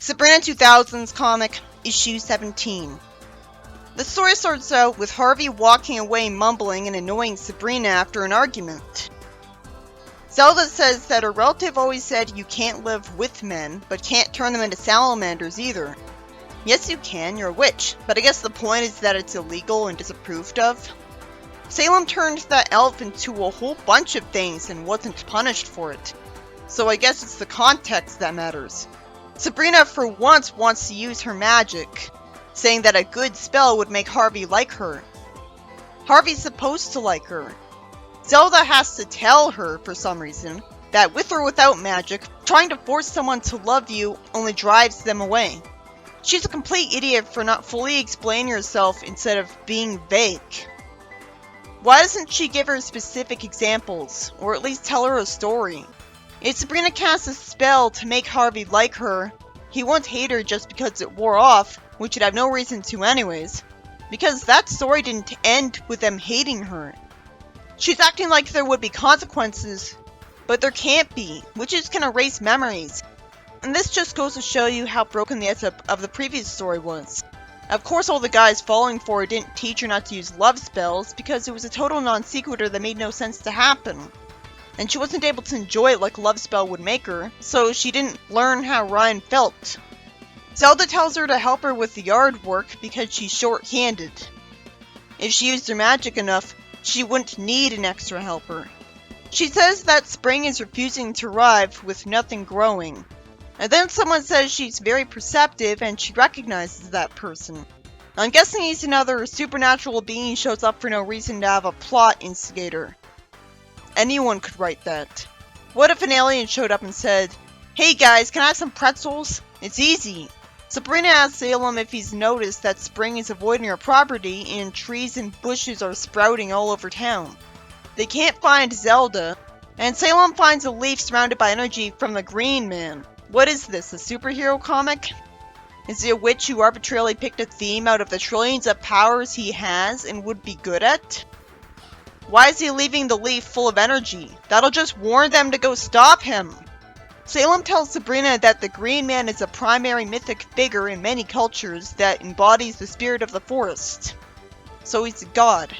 Sabrina 2000s comic, issue 17. The story starts out with Harvey walking away mumbling and annoying Sabrina after an argument. Zelda says that her relative always said you can't live with men, but can't turn them into salamanders either. Yes you can, you're a witch, but I guess the point is that it's illegal and disapproved of. Salem turned that elf into a whole bunch of things and wasn't punished for it. So I guess it's the context that matters. Sabrina for once wants to use her magic, saying that a good spell would make Harvey like her. Harvey's supposed to like her. Zelda has to tell her, for some reason, that with or without magic, trying to force someone to love you only drives them away. She's a complete idiot for not fully explaining herself instead of being vague. Why doesn't she give her specific examples, or at least tell her a story? If Sabrina casts a spell to make Harvey like her, he won't hate her just because it wore off, which he'd have no reason to anyways, because that story didn't end with them hating her. She's acting like there would be consequences, but there can't be, witches can erase memories. And this just goes to show you how broken the setup of the previous story was. Of course all the guys falling for her didn't teach her not to use love spells, because it was a total non sequitur that made no sense to happen. And she wasn't able to enjoy it like a love spell would make her, so she didn't learn how Ryan felt. Zelda tells her to help her with the yard work because she's short-handed. If she used her magic enough, she wouldn't need an extra helper. She says that spring is refusing to arrive with nothing growing. And then someone says she's very perceptive and she recognizes that person. I'm guessing he's another supernatural being shows up for no reason to have a plot instigator. Anyone could write that. What if an alien showed up and said, "Hey guys, can I have some pretzels?" It's easy. Sabrina asks Salem if he's noticed that spring is avoiding her property and trees and bushes are sprouting all over town. They can't find Zelda, and Salem finds a leaf surrounded by energy from the Green Man. What is this, a superhero comic? Is he a witch who arbitrarily picked a theme out of the trillions of powers he has and would be good at? Why is he leaving the leaf full of energy? That'll just warn them to go stop him. Salem tells Sabrina that the Green Man is a primary mythic figure in many cultures that embodies the spirit of the forest. So he's a god.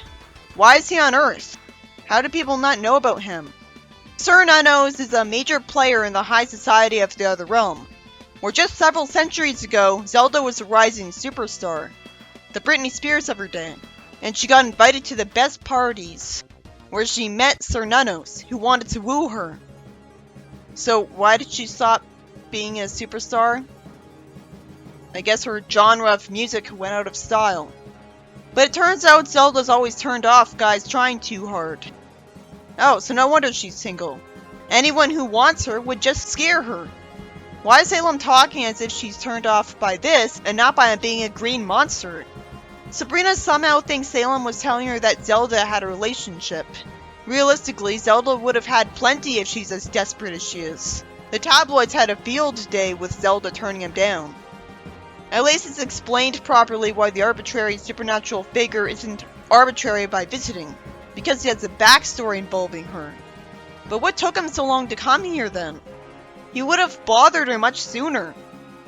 Why is he on Earth? How do people not know about him? Sir Nunnos is a major player in the high society of the other realm, where just several centuries ago, Zelda was a rising superstar, the Britney Spears of her day, and she got invited to the best parties, where she met Sir Nunnos, who wanted to woo her. So why did she stop being a superstar? I guess her genre of music went out of style. But it turns out Zelda's always turned off guys trying too hard. Oh, so no wonder she's single. Anyone who wants her would just scare her. Why is Salem talking as if she's turned off by this and not by being a green monster? Sabrina somehow thinks Salem was telling her that Zelda had a relationship. Realistically, Zelda would have had plenty if she's as desperate as she is. The tabloids had a field day with Zelda turning him down. At least it's explained properly why the arbitrary supernatural figure isn't arbitrary by visiting, because he has a backstory involving her. But what took him so long to come here then? He would have bothered her much sooner.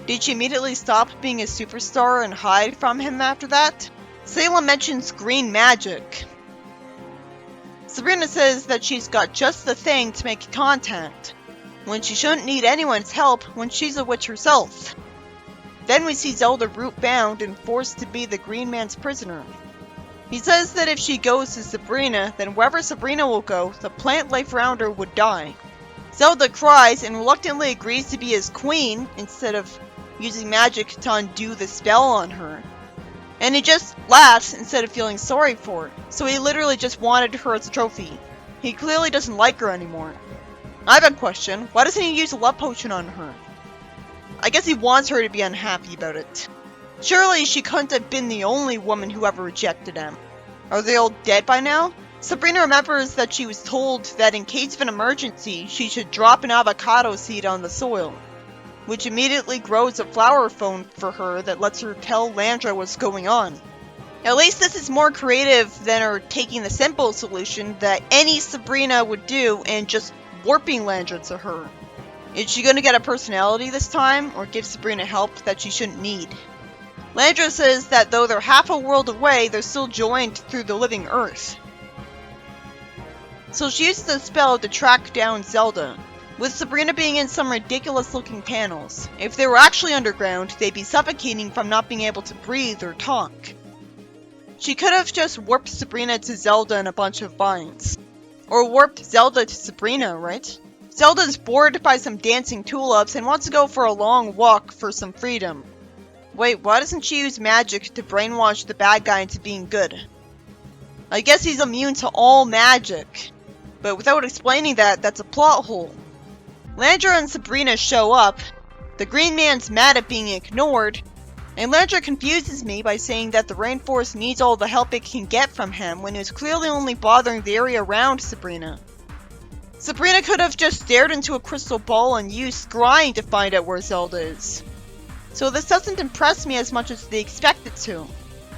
Did she immediately stop being a superstar and hide from him after that? Salem mentions green magic. Sabrina says that she's got just the thing to make contact, when she shouldn't need anyone's help when she's a witch herself. Then we see Zelda root-bound and forced to be the Green Man's prisoner. He says that if she goes to Sabrina, then wherever Sabrina will go, the plant life around her would die. Zelda cries and reluctantly agrees to be his queen instead of using magic to undo the spell on her. And he just laughs instead of feeling sorry for her, so he literally just wanted her as a trophy. He clearly doesn't like her anymore. I have a question, why doesn't he use a love potion on her? I guess he wants her to be unhappy about it. Surely she couldn't have been the only woman who ever rejected him. Are they all dead by now? Sabrina remembers that she was told that in case of an emergency, she should drop an avocado seed on the soil, which immediately grows a flower phone for her that lets her tell Landra what's going on. At least this is more creative than her taking the simple solution that any Sabrina would do and just warping Landra to her. Is she gonna get a personality this time, or give Sabrina help that she shouldn't need? Landra says that though they're half a world away, they're still joined through the living Earth. So she uses a spell to track down Zelda, with Sabrina being in some ridiculous looking panels. If they were actually underground, they'd be suffocating from not being able to breathe or talk. She could have just warped Sabrina to Zelda in a bunch of vines. Or warped Zelda to Sabrina, right? Zelda's bored by some dancing tulips and wants to go for a long walk for some freedom. Wait, why doesn't she use magic to brainwash the bad guy into being good? I guess he's immune to all magic. But without explaining that, that's a plot hole. Landra and Sabrina show up, the Green Man's mad at being ignored, and Landra confuses me by saying that the rainforest needs all the help it can get from him when it's clearly only bothering the area around Sabrina. Sabrina could have just stared into a crystal ball and used scrying to find out where Zelda is. So this doesn't impress me as much as they expect it to.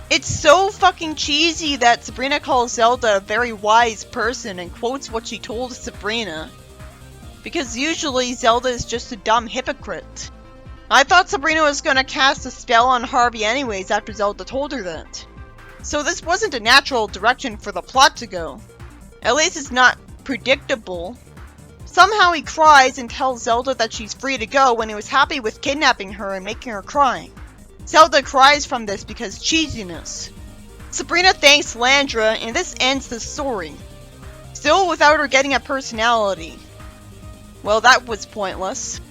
It's so fucking cheesy that Sabrina calls Zelda a very wise person and quotes what she told Sabrina. Because usually Zelda is just a dumb hypocrite. I thought Sabrina was gonna cast a spell on Harvey anyways after Zelda told her that. So this wasn't a natural direction for the plot to go. At least it's not predictable. Somehow he cries and tells Zelda that she's free to go when he was happy with kidnapping her and making her cry. Zelda cries from this because cheesiness. Sabrina thanks Landra and this ends the story. Still without her getting a personality. Well, that was pointless.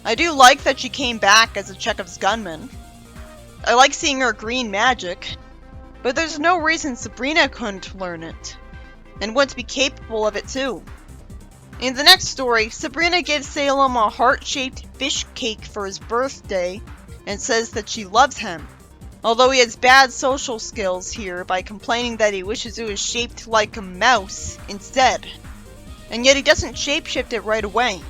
I do like that she came back as a Chekhov's gunman. I like seeing her green magic. But there's no reason Sabrina couldn't learn it. And wouldn't be capable of it too. In the next story, Sabrina gives Salem a heart-shaped fish cake for his birthday and says that she loves him. Although he has bad social skills here by complaining that he wishes it was shaped like a mouse instead. And yet he doesn't shapeshift it right away.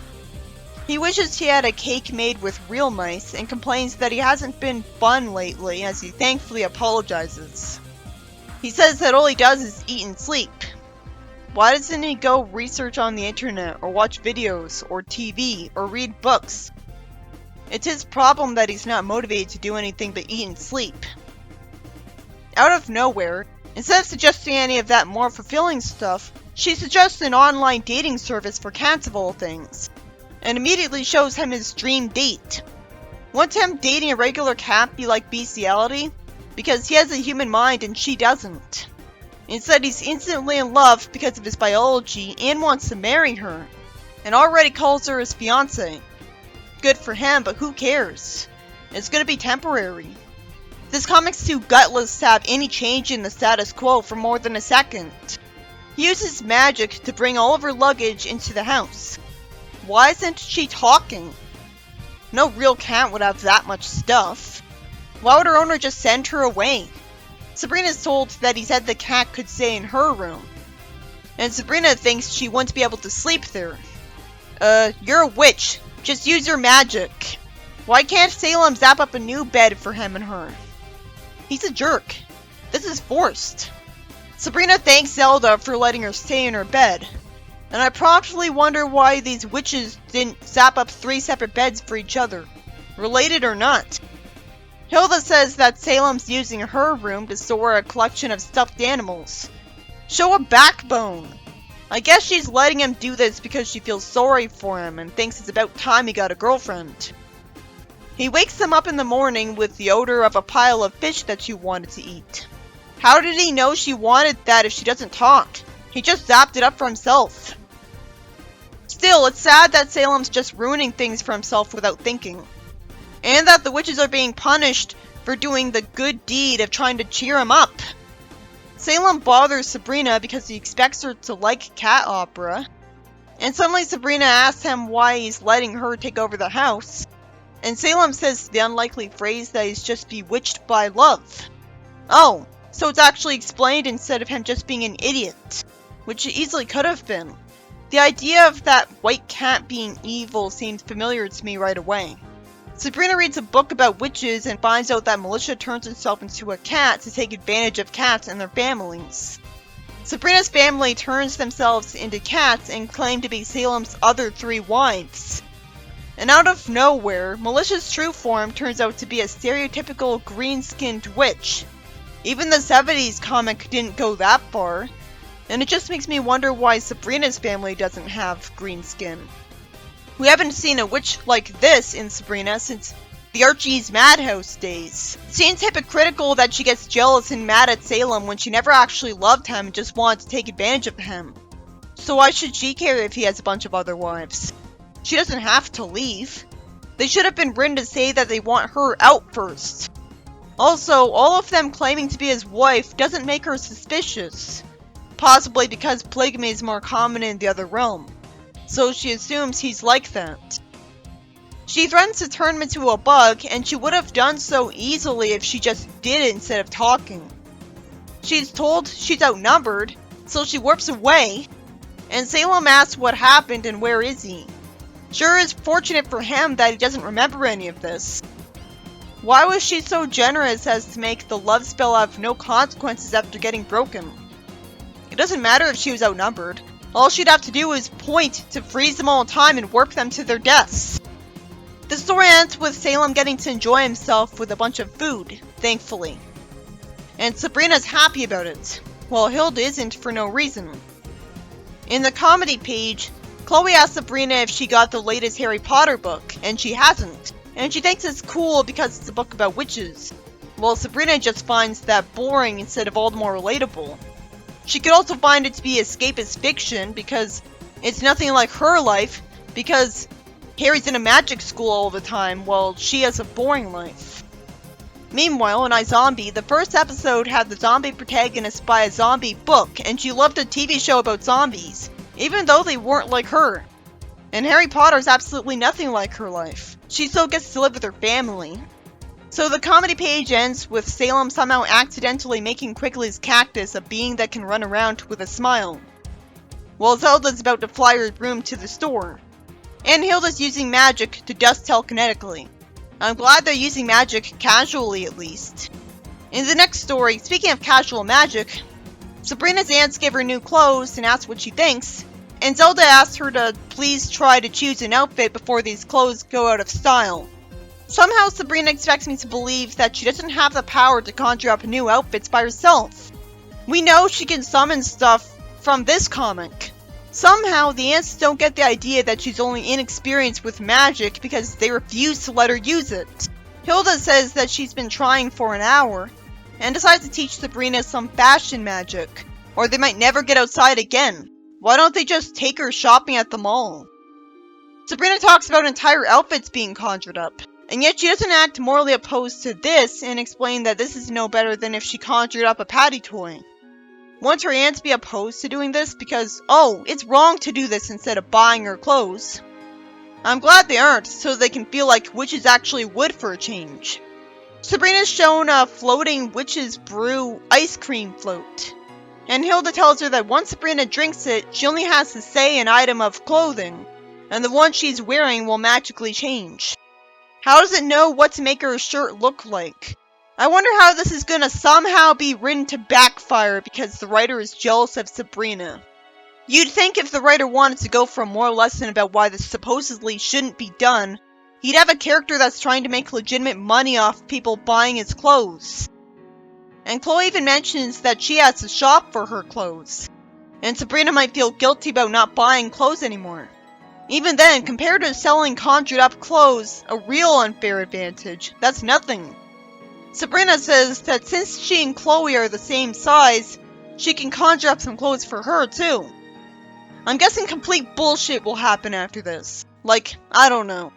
He wishes he had a cake made with real mice and complains that he hasn't been fun lately as he thankfully apologizes. He says that all he does is eat and sleep. Why doesn't he go research on the internet or watch videos or TV or read books? It's his problem that he's not motivated to do anything but eat and sleep. Out of nowhere, instead of suggesting any of that more fulfilling stuff, she suggests an online dating service for cats of all things, and immediately shows him his dream date. Won't him dating a regular cat be like bestiality? Because he has a human mind and she doesn't. Instead, he's instantly in love because of his biology and wants to marry her, and already calls her his fiancée. Good for him, but who cares? It's gonna be temporary. This comic's too gutless to have any change in the status quo for more than a second. He uses magic to bring all of her luggage into the house. Why isn't she talking? No real cat would have that much stuff. Why would her owner just send her away? Sabrina's told that he said the cat could stay in her room. And Sabrina thinks she wouldn't be able to sleep there. You're a witch. Just use your magic. Why can't Salem zap up a new bed for him and her? He's a jerk. This is forced. Sabrina thanks Zelda for letting her stay in her bed. And I promptly wonder why these witches didn't zap up 3 separate beds for each other, related or not. Hilda says that Salem's using her room to store a collection of stuffed animals. Show a backbone! I guess she's letting him do this because she feels sorry for him and thinks it's about time he got a girlfriend. He wakes him up in the morning with the odor of a pile of fish that she wanted to eat. How did he know she wanted that if she doesn't talk? He just zapped it up for himself. Still, it's sad that Salem's just ruining things for himself without thinking. And that the witches are being punished for doing the good deed of trying to cheer him up. Salem bothers Sabrina because he expects her to like cat opera. And suddenly Sabrina asks him why he's letting her take over the house. And Salem says the unlikely phrase that he's just bewitched by love. Oh, so it's actually explained instead of him just being an idiot. Which it easily could have been. The idea of that white cat being evil seemed familiar to me right away. Sabrina reads a book about witches and finds out that Militia turns itself into a cat to take advantage of cats and their families. Sabrina's family turns themselves into cats and claim to be Salem's other 3 wives. And out of nowhere, Melicia's true form turns out to be a stereotypical green-skinned witch. Even the 70s comic didn't go that far, and it just makes me wonder why Sabrina's family doesn't have green skin. We haven't seen a witch like this in Sabrina since the Archie's Madhouse days. It seems hypocritical that she gets jealous and mad at Salem when she never actually loved him and just wanted to take advantage of him. So why should she care if he has a bunch of other wives? She doesn't have to leave. They should have been written to say that they want her out first. Also, all of them claiming to be his wife doesn't make her suspicious. Possibly because polygamy is more common in the other realm. So she assumes he's like that. She threatens to turn him into a bug, and she would have done so easily if she just did it instead of talking. She's told she's outnumbered, so she warps away, and Salem asks what happened and where is he. Sure, it's fortunate for him that he doesn't remember any of this. Why was she so generous as to make the love spell have no consequences after getting broken? It doesn't matter if she was outnumbered. All she'd have to do is point to freeze them all in time and warp them to their deaths. The story ends with Salem getting to enjoy himself with a bunch of food, thankfully. And Sabrina's happy about it, while Hilda isn't for no reason. In the comedy page, Chloe asks Sabrina if she got the latest Harry Potter book, and she hasn't. And she thinks it's cool because it's a book about witches, while Sabrina just finds that boring instead of all the more relatable. She could also find it to be escapist fiction because it's nothing like her life, because Harry's in a magic school all the time while she has a boring life. Meanwhile, in iZombie, the first episode had the zombie protagonist buy a zombie book, and she loved a TV show about zombies, even though they weren't like her. And Harry Potter's absolutely nothing like her life. She still gets to live with her family. So the comedy page ends with Salem somehow accidentally making Quigley's cactus a being that can run around with a smile, while Zelda's about to fly her broom to the store. And Hilda's using magic to dust telekinetically. I'm glad they're using magic casually at least. In the next story, speaking of casual magic, Sabrina's aunts give her new clothes and ask what she thinks, and Zelda asks her to please try to choose an outfit before these clothes go out of style. Somehow Sabrina expects me to believe that she doesn't have the power to conjure up new outfits by herself. We know she can summon stuff from this comic. Somehow the aunts don't get the idea that she's only inexperienced with magic because they refuse to let her use it. Hilda says that she's been trying for an hour, and decides to teach Sabrina some fashion magic, or they might never get outside again. Why don't they just take her shopping at the mall? Sabrina talks about entire outfits being conjured up, and yet she doesn't act morally opposed to this and explain that this is no better than if she conjured up a patty toy. Won't her aunts be opposed to doing this because, oh, it's wrong to do this instead of buying her clothes? I'm glad they aren't, so they can feel like witches actually would for a change. Sabrina's shown a floating witch's brew ice cream float, and Hilda tells her that once Sabrina drinks it, she only has to say an item of clothing, and the one she's wearing will magically change. How does it know what to make her shirt look like? I wonder how this is gonna somehow be written to backfire because the writer is jealous of Sabrina. You'd think if the writer wanted to go for a moral lesson about why this supposedly shouldn't be done, he'd have a character that's trying to make legitimate money off people buying his clothes. And Chloe even mentions that she has to shop for her clothes, and Sabrina might feel guilty about not buying clothes anymore. Even then, compared to selling conjured up clothes, a real unfair advantage, that's nothing. Sabrina says that since she and Chloe are the same size, she can conjure up some clothes for her too. I'm guessing complete bullshit will happen after this. Like, I don't know.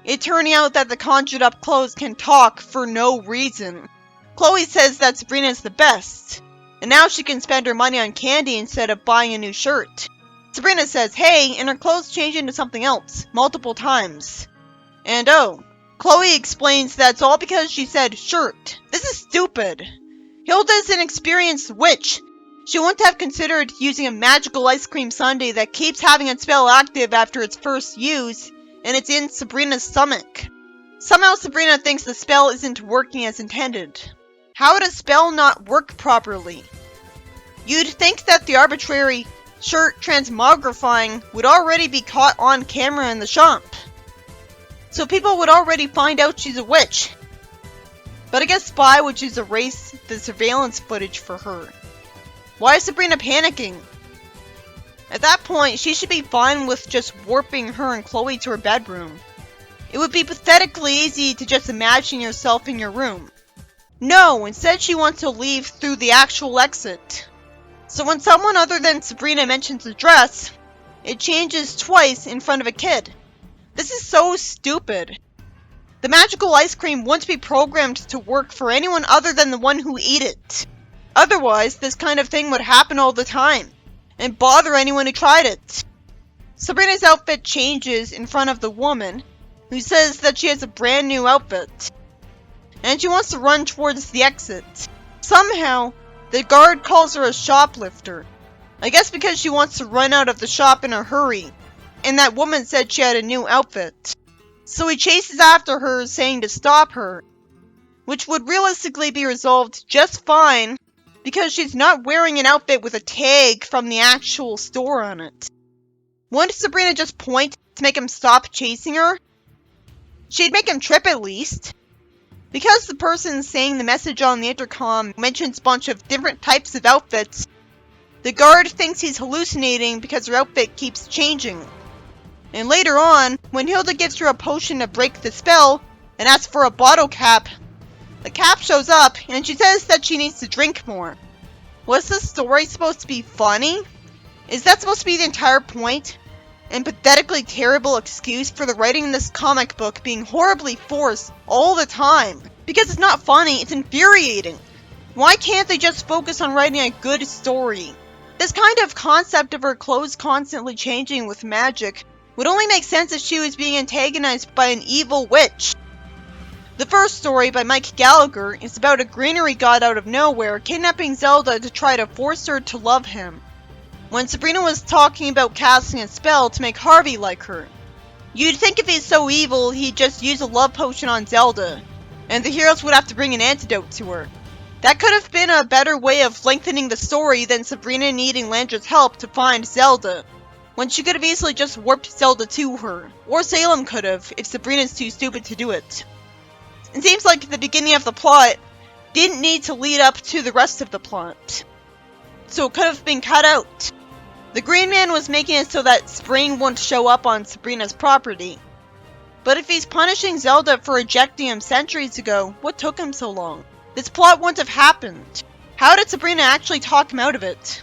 It turning out that the conjured up clothes can talk for no reason. Chloe says that Sabrina's the best, and now she can spend her money on candy instead of buying a new shirt. Sabrina says, hey, and her clothes change into something else, multiple times. And oh, Chloe explains that's all because she said shirt. This is stupid. Hilda's an experienced witch. She wouldn't have considered using a magical ice cream sundae that keeps having its spell active after its first use, and it's in Sabrina's stomach. Somehow Sabrina thinks the spell isn't working as intended. How would a spell not work properly? You'd think that the arbitrary shirt transmogrifying would already be caught on camera in the shop. so people would already find out she's a witch. But I guess Spy would just erase the surveillance footage for her. Why is Sabrina panicking? At that point, she should be fine with just warping her and Chloe to her bedroom. It would be pathetically easy to just imagine yourself in your room. No, instead she wants to leave through the actual exit. So when someone other than Sabrina mentions a dress, it changes twice in front of a kid. This is so stupid. The magical ice cream wouldn't be programmed to work for anyone other than the one who ate it. Otherwise, this kind of thing would happen all the time, and bother anyone who tried it. Sabrina's outfit changes in front of the woman, who says that she has a brand new outfit, and she wants to run towards the exit. Somehow, the guard calls her a shoplifter. I guess because she wants to run out of the shop in a hurry, and that woman said she had a new outfit. So he chases after her, saying to stop her, which would realistically be resolved just fine, because she's not wearing an outfit with a tag from the actual store on it. Wouldn't Sabrina just point to make him stop chasing her? She'd make him trip at least. Because the person saying the message on the intercom mentions a bunch of different types of outfits, the guard thinks he's hallucinating because her outfit keeps changing. And later on, when Hilda gives her a potion to break the spell and asks for a bottle cap, the cap shows up and she says that she needs to drink more. Was this story supposed to be funny? Is that supposed to be the entire point? And pathetically terrible excuse for the writing in this comic book being horribly forced all the time? Because it's not funny, it's infuriating. Why can't they just focus on writing a good story? This kind of concept of her clothes constantly changing with magic would only make sense if she was being antagonized by an evil witch. The first story, by Mike Gallagher, is about a greenery god out of nowhere kidnapping Zelda to try to force her to love him, when Sabrina was talking about casting a spell to make Harvey like her. You'd think if he's so evil, he'd just use a love potion on Zelda, and the heroes would have to bring an antidote to her. That could have been a better way of lengthening the story than Sabrina needing Landra's help to find Zelda, when she could have easily just warped Zelda to her, or Salem could have, if Sabrina's too stupid to do it. It seems like the beginning of the plot didn't need to lead up to the rest of the plot, so it could have been cut out. The Green Man was making it so that Spring wouldn't show up on Sabrina's property. But if he's punishing Zelda for rejecting him centuries ago, what took him so long? This plot wouldn't have happened. How did Sabrina actually talk him out of it?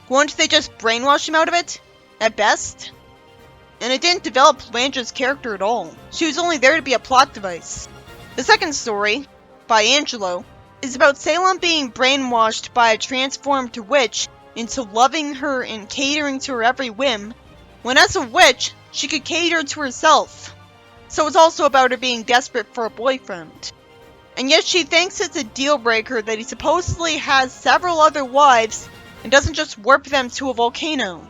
Wouldn't they just brainwash him out of it? At best? And it didn't develop Landra's character at all. She was only there to be a plot device. The second story, by Angelo, is about Salem being brainwashed by a transformed witch into loving her and catering to her every whim, when as a witch, she could cater to herself. So it's also about her being desperate for a boyfriend. And yet she thinks it's a deal breaker that he supposedly has several other wives and doesn't just warp them to a volcano.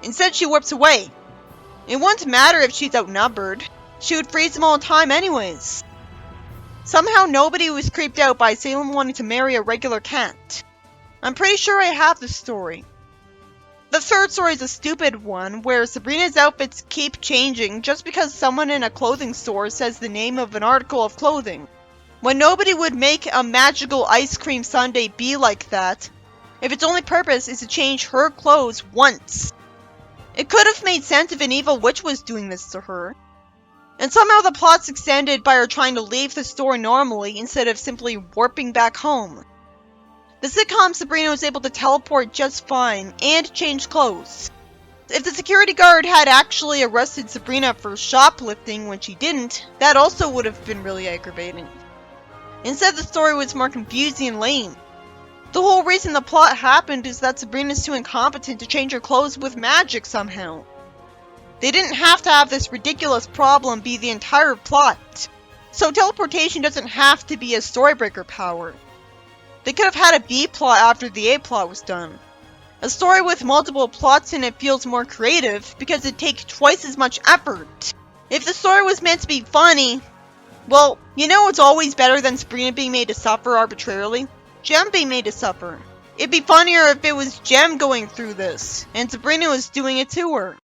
Instead, she warps away. It wouldn't matter if she's outnumbered. She would freeze them all the time anyways. Somehow nobody was creeped out by Salem wanting to marry a regular cat. I'm pretty sure I have the story. The third story is a stupid one, where Sabrina's outfits keep changing just because someone in a clothing store says the name of an article of clothing, when nobody would make a magical ice cream sundae be like that, if its only purpose is to change her clothes once. It could have made sense if an evil witch was doing this to her. And somehow the plot's extended by her trying to leave the store normally instead of simply warping back home. The sitcom Sabrina was able to teleport just fine and change clothes. If the security guard had actually arrested Sabrina for shoplifting when she didn't, that also would have been really aggravating. Instead, the story was more confusing and lame. The whole reason the plot happened is that Sabrina's too incompetent to change her clothes with magic somehow. They didn't have to have this ridiculous problem be the entire plot. So teleportation doesn't have to be a storybreaker power. They could have had a B plot after the A plot was done. A story with multiple plots in it feels more creative because it takes twice as much effort. If the story was meant to be funny, well, you know it's always better than Sabrina being made to suffer arbitrarily? Gem being made to suffer. It'd be funnier if it was Gem going through this, and Sabrina was doing it to her.